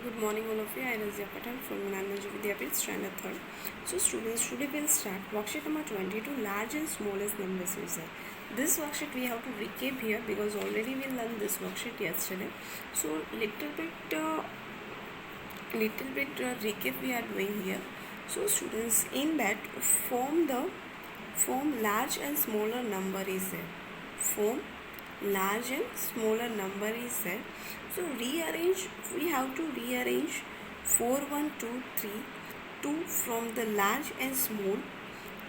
Good morning all of you. I am Razia Patel from Nandanji Vidyapith, standard 3rd. So students, today we will start worksheet number 22, large and smallest numbers user. This worksheet we have to recap here because already we learned this worksheet yesterday. So little bit recap we are doing here. So students, in that form large and smaller number is there. Form large and smaller number is there. So rearrange, we have to rearrange 4, 1, 2, 3, 2 from the large and small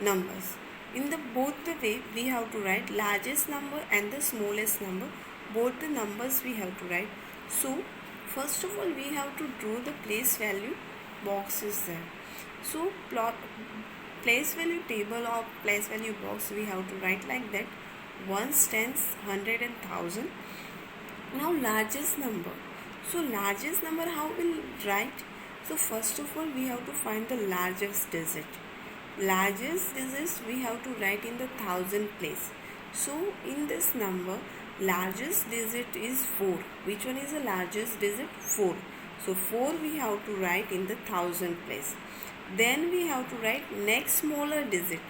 numbers. In the both the way we have to write largest number and the smallest number, both the numbers we have to write. So first of all we have to draw the place value boxes there. So place value table or place value box we have to write like that: ones, tens, 100 and 1000. Now largest number. So largest number how will write? So first of all we have to find the largest digit. Largest digits we have to write in the thousand place. So in this number largest digit is 4. Which one is the largest digit? 4. So 4 we have to write in the thousand place. Then we have to write next smaller digit.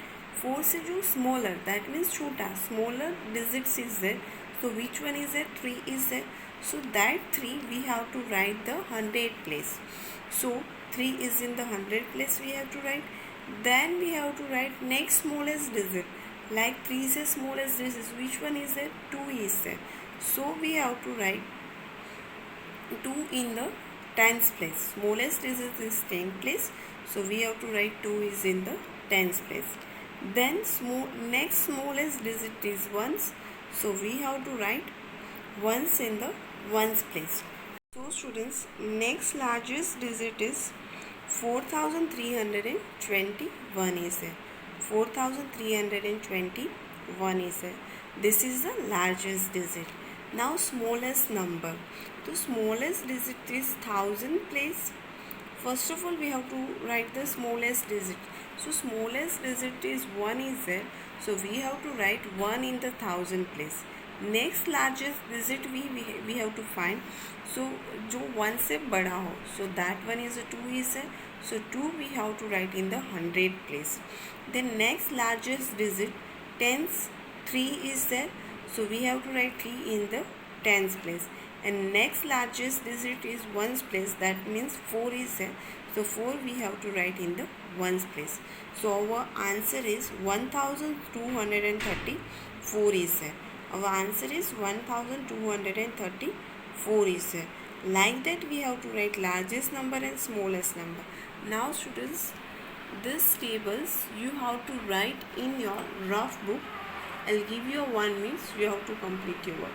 4 से जो smaller, that means छोटा, smaller digits is there. So which one is there? 3 is there. So that 3 we have to write the 100 place. So 3 is in the 100 place we have to write. Then we have to write next smallest digit. Like 3 is the smallest digit. Which one is there? 2 is there. So we have to write 2 in the tens place. Smallest digit is 10 place. So we have to write 2 is in the tens place. Then next smallest digit is ones. So we have to write ones in the ones place. So students, next largest digit is 4321 is there. 4321 is there. This is the largest digit. Now smallest number. The smallest digit is 1000 place. First of all we have to write the smallest digit. So smallest digit is 1 is there. So we have to write 1 in the 1000 place. Next largest digit we have to find. So जो 1 से बड़ा हो, so that one is a 2 is there. So 2 we have to write in the 100 place. Then next largest digit tens, 3 is there. So we have to write 3 in the tens place. And next largest digit is ones place, that means 4 is there. So 4 we have to write in the ones place. So our answer is 1234 is there. Our answer is 1234 is there. Like that we have to write largest number and smallest number. Now students, these tables you have to write in your rough book. I'll give you 1 minute, you have to complete your work.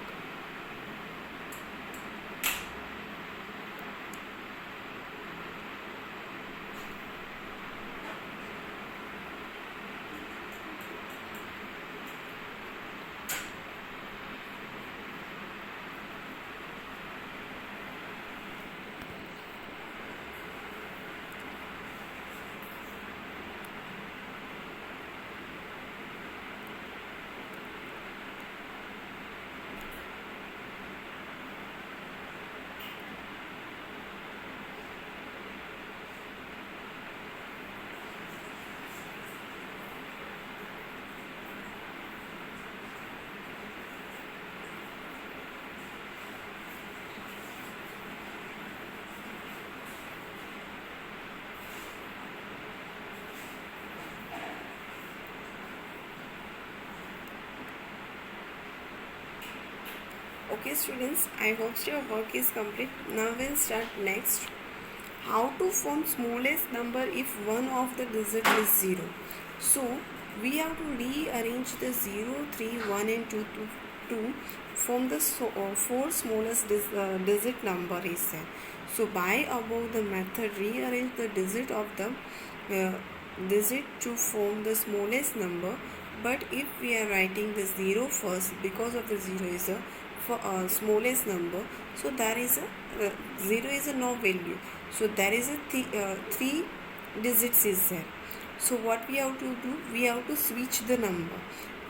Okay students, I hope your work is complete. Now we'll start next. How to form smallest number if one of the digit is 0. So we have to rearrange the 0, 3, 1 and 2 to 2 from the 4 smallest digit number is there. So by above the method, rearrange the digit of the digit to form the smallest number. But if we are writing the 0 first, because of the 0 is a smallest number, so there is a 0 is a no value, so there is a 3 digits is there. So what we have to do, we have to switch the number.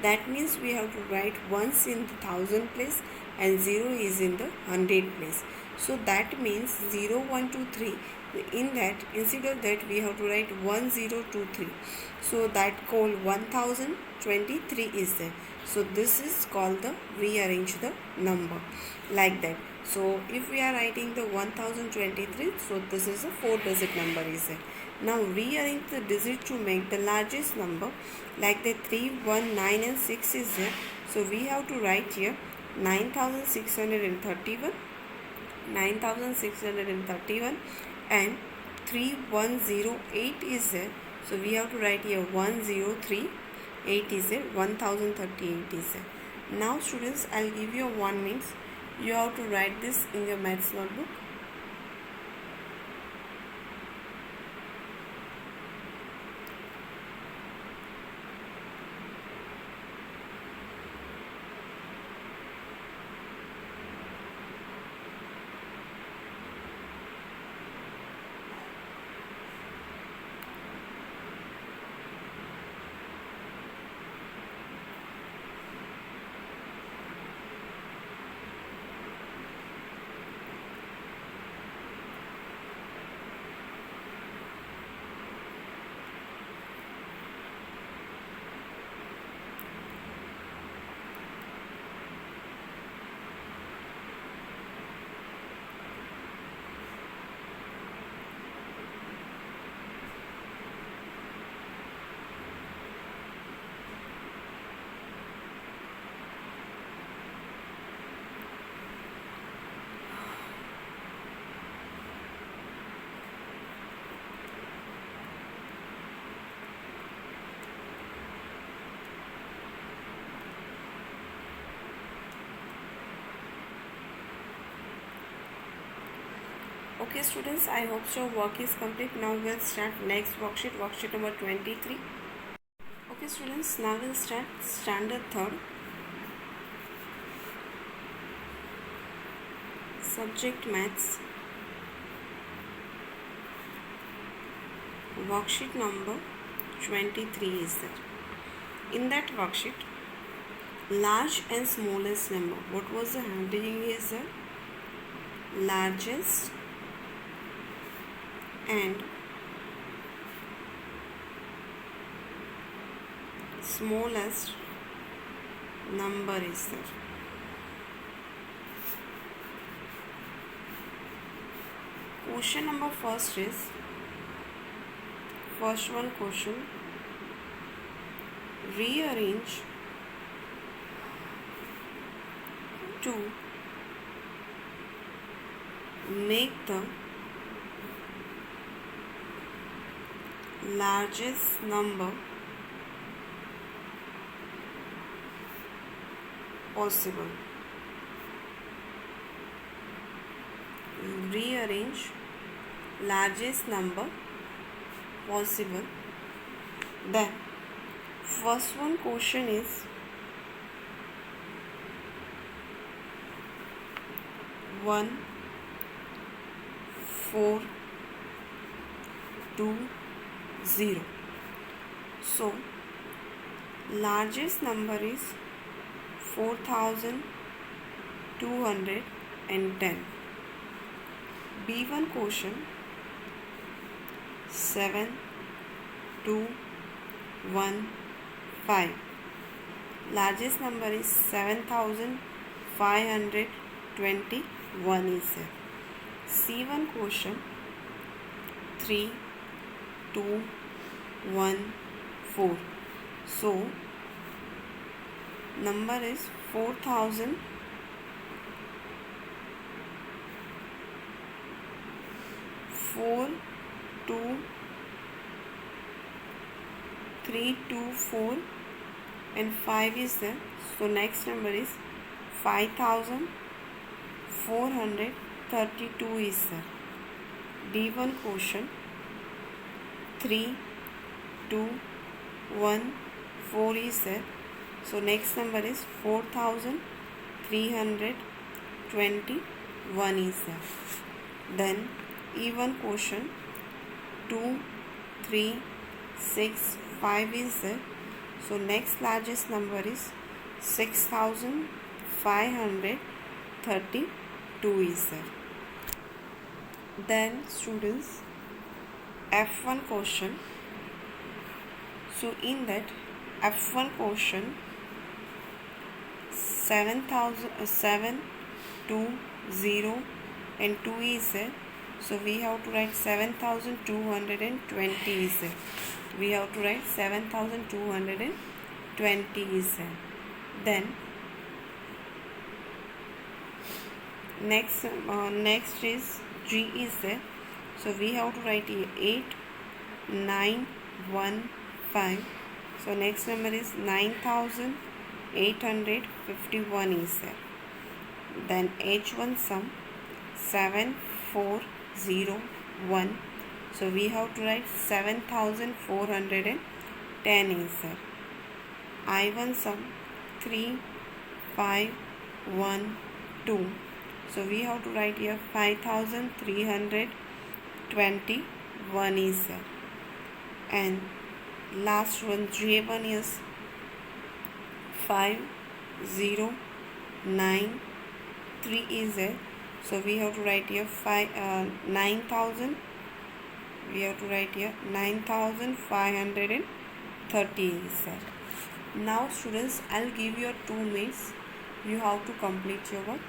That means we have to write ones in the 1000 place and 0 is in the 100 place. So that means 0, 1, 2, 3. In that, instead of that, we have to write 1, 0, 2, 3. So that called 1023 is there. So this is called the rearrange the number like that. So if we are writing the 1023, so this is a 4-digit number is there. Now rearrange the digit to make the largest number like the 3, 1, 9 and 6 is there. So we have to write here 9631, 9631 and 3108 is there. So we have to write here 1038 is there, 1038 is there. Now students, I'll give you one means you have to write this in your maths notebook. Okay students, I hope so work is complete. Now we'll start next worksheet, worksheet number 23. Okay students, now we'll start standard 3rd, subject maths, worksheet number 23 is there. In that worksheet, large and smallest number, what was the handling is there? Largest and smallest number is there. Question number first is, first one question, rearrange to make the largest number possible. Rearrange largest number possible. Then first one question is 1, 4, 2, 0. So largest number is 4210. B1 question 7, 2, 1, 5. Largest number is 7521 is there. C1 question 3, 2, 1, 4. So number is 4000 4 2 3 2 4 and 5 is there. So next number is 5432 is there. D1 question 3 2 1 4 is there. So next number is 4321 is there. Then E1 question 2 3 6 5 is there. So next largest number is 6532 is there. Then students, F1 question. So in that F1 question, 7,720 and 2 is there. So we have to write 7,220 is there. We have to write 7,220 is there. Then next is G is there. So we have to write here 8915. So next number is 9,851 is there. Then H1 sum 7401. So we have to write 7,410 is there. I1 sum 3512. So we have to write here 5,321 is there. And last one J1 is 5093 is there. So we have to write here 9,000. We have to write here 9,530 is there. Now students, I'll give you 2 minutes. You have to complete your work.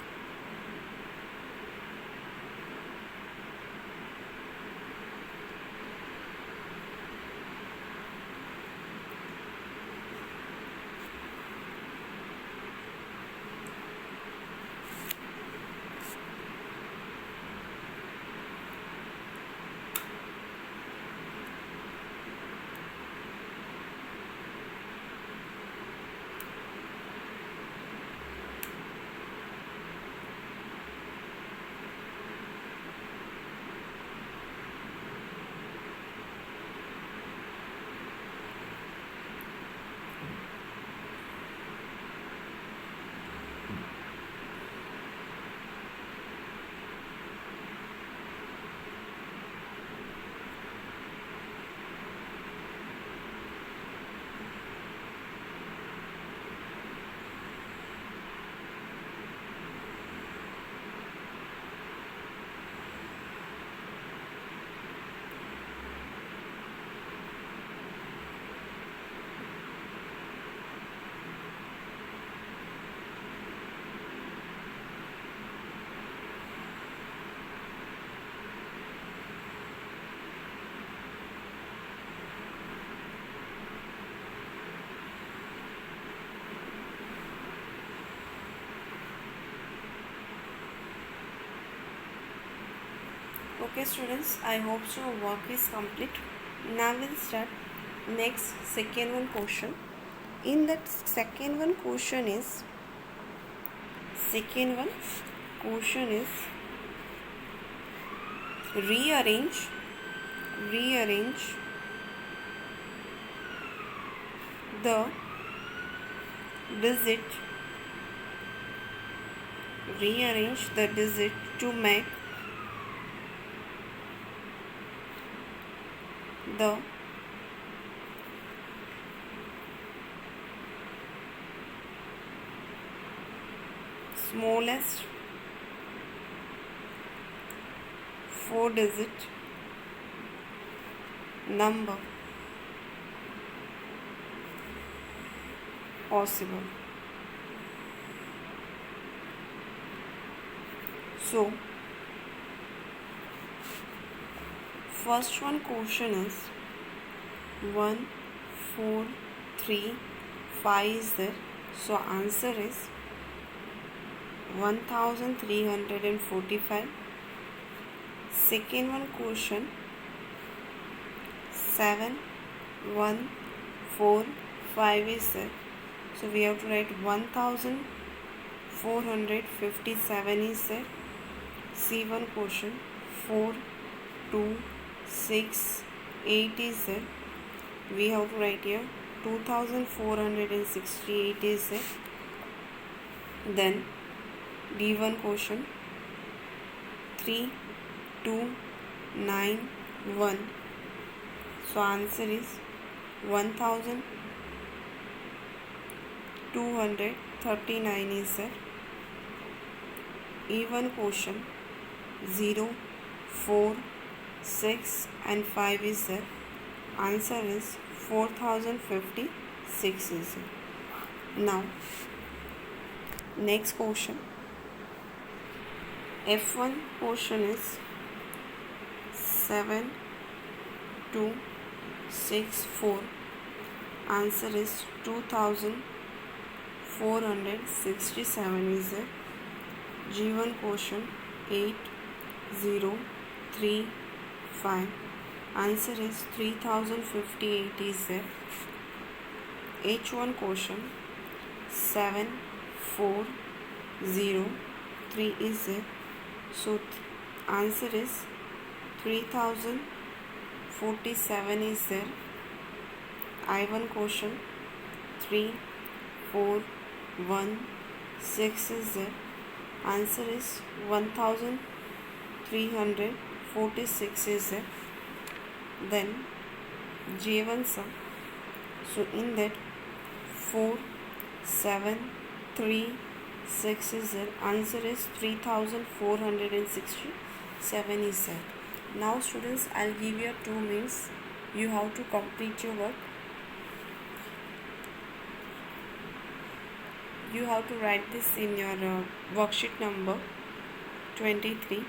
Okay students, I hope so work is complete. Now we'll start next second one question. In that second one question is rearrange the digit to make the smallest 4-digit number possible. So first one question is 1 4 3 5 is there. So answer is 1345. Second one question 7 1 4 5 is there. So we have to write 1457 is there. C1 question 4 2 6 8 is there. We have to write here 2468 is there. Then D1 question 3 2 9 1. So answer is 1239 is there. E1 question 0 4, 6 and 5 is there. Answer is 4056 is there. Now next question. F1 question is 7, 2, 6, 4. Answer is 2467 is there. G1 question 8, 0, 3, 5. Answer is 3058 is there. H1 question 7, 4, 0, 3 is there. So answer is 3047 is there. I1 question 3, 4, 1, 6 is there. Answer is 1346 is there. Then J1 sum. So in that 4, 7, 3, 6 is there. Answer is 3467 is there. Now students, I'll give you 2 minutes. You have to complete your work. You have to write this in your worksheet number 23.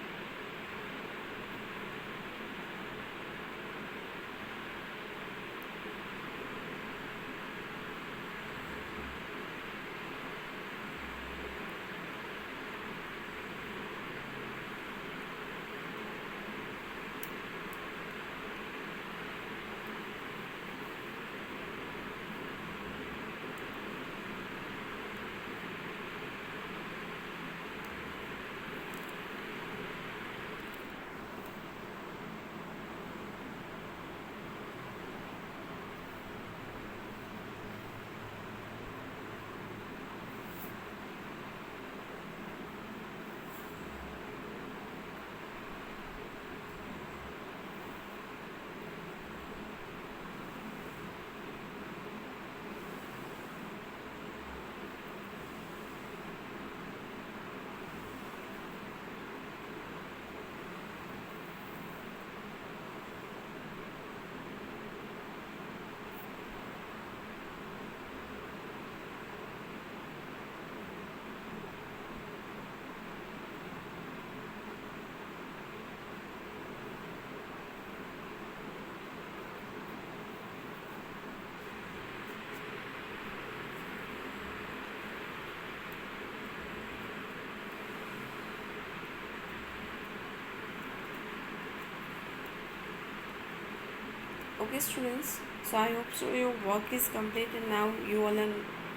Okay students, so I hope so your work is complete and now you all are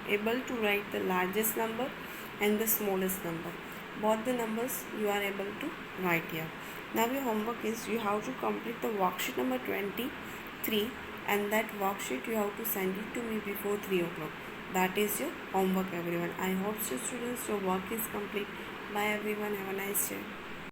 able to write the largest number and the smallest number. Both the numbers you are able to write here. Now your homework is you have to complete the worksheet number 23 and that worksheet you have to send it to me before 3 o'clock. That is your homework everyone. I hope so students your work is complete. Bye everyone. Have a nice day.